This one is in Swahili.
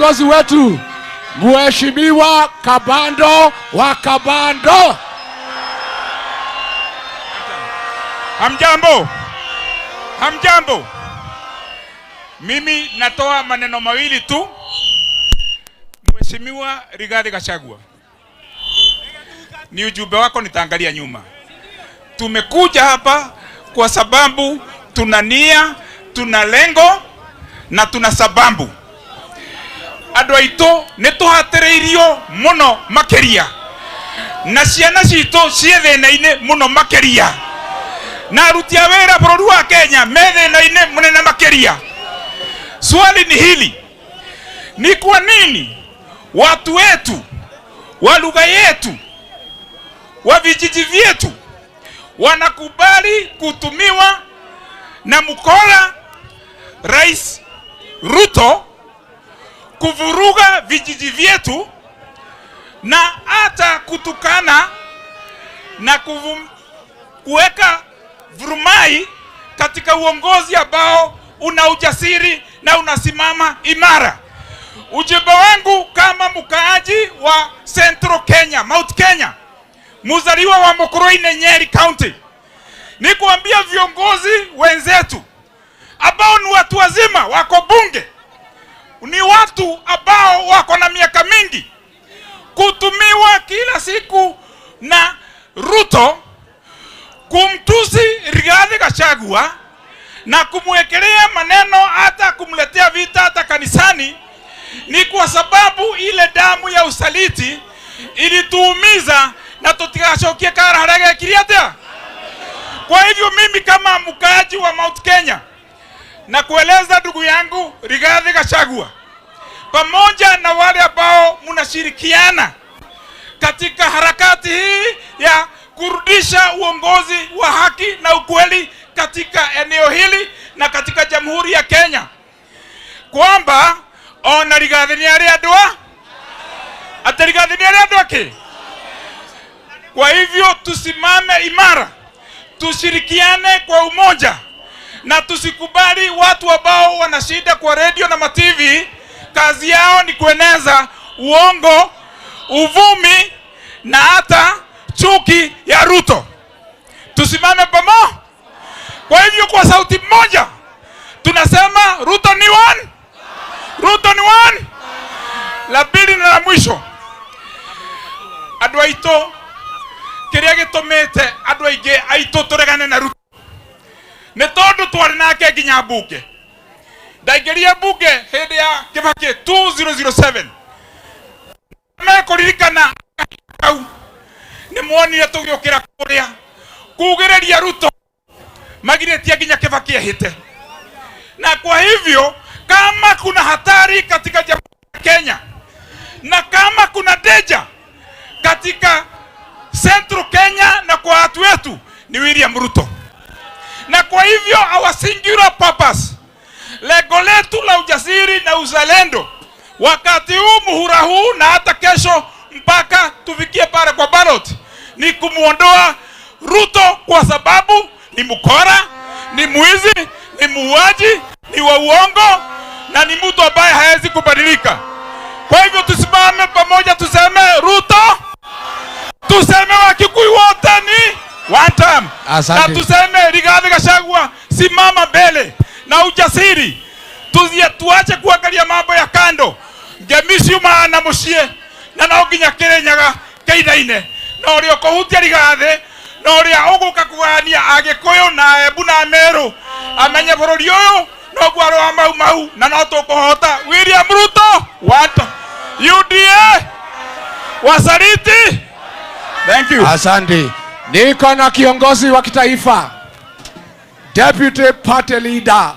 Kiongozi wetu Mheshimiwa Kabando wa Kabando. Hamjambo. Hamjambo. Mimi natoa maneno mawili tu. Mheshimiwa Rigathi Gachagua, ni ujumbe wako nitaangalia nyuma. Tumekuja hapa kwa sababu tuna nia, tuna lengo na tuna sababu. Andũ aitũ nĩ tũhatĩrĩirio mũno makĩria, na ciana citũ ciĩ thĩna-inĩ mũno makĩria, na aruti a wĩra bũrũri wa Kenya me thĩna-inĩ mũnene makĩria. Swali ni hili: ni kwa nini watu wetu wa lugha yetu wa vijiji vyetu wanakubali kutumiwa na mkora Rais Ruto kuvuruga vijiji vyetu na hata kutukana na kuweka vurumai katika uongozi ambao una ujasiri na unasimama imara? Ujumbe wangu kama mkaaji wa Central Kenya, Mount Kenya, mzaliwa wa Mukurweini, Nyeri County, ni kuambia viongozi wenzetu ambao ni watu wazima, wako bunge, ni watu ambao wako na miaka mingi, kutumiwa kila siku na Ruto kumtusi Rigathi Gachagua na kumwekelea maneno, hata kumletea vita hata kanisani, ni kwa sababu ile damu ya usaliti ilituumiza na tutigacokie kara harage kiriatea. Kwa hivyo mimi kama mkaaji wa Mount Kenya na kueleza ndugu yangu Rigathi Gachagua, pamoja na wale ambao mnashirikiana katika harakati hii ya kurudisha uongozi wa haki na ukweli katika eneo hili na katika Jamhuri ya Kenya, kwamba ona Rigathi ni ari andwa ati Rigathi ni ari andwa ke. Kwa hivyo tusimame imara, tushirikiane kwa umoja, na tusikubali watu ambao wana shida kwa radio na TV. Kazi yao ni kueneza uongo, uvumi na hata chuki ya Ruto. Tusimame pamoja. Kwa hivyo kwa sauti moja tunasema Ruto ni one, Ruto ni one. La pili na la mwisho, andũ aitũ kĩrĩa gĩtũmĩte andũ aingĩ aitũ tũregane na Ruto nĩ tondũ twarĩ nake nginya mbunge. Ndaingĩria mbunge hĩndĩ ya Kibaki 2007, mekũririkana hau nĩ muonire tũgĩũkĩra kũrĩa kugĩrĩria Ruto magirĩtie nginya Kibaki ehĩte. Na kwa hivyo kama kuna hatari katika Jamhuri ya Kenya na kama kuna danger katika Central Kenya na kwa watu wetu, ni William Ruto. Na kwa hivyo our singular purpose, lengo letu la ujasiri na uzalendo wakati huu, muhula huu na hata kesho mpaka tufikie pale kwa ballot, ni kumuondoa Ruto, kwa sababu ni mkora, ni mwizi, ni muuaji, ni wa uongo na ni mtu ambaye hawezi kubadilika. Kwa hivyo tusimame pamoja, tuseme Ruto, tuseme Wakikuyu wote ni one time. Na tuseme Rigathi Gachagua, simama mbele na ujasiri. Tuache kuangalia mambo ya kando. Ngemisi maana mucie na no nginya Kirinyaga Keithaine, na uria kuhutia Rigathi, na uria uguka kugania Agikuyu na Embu na Meru, amenye bururi uyu no gwarwa mau na no tukuhota. William Ruto what UDA wasaliti. Thank you. Asante. Niko na kiongozi wa kitaifa, Deputy Party Leader wa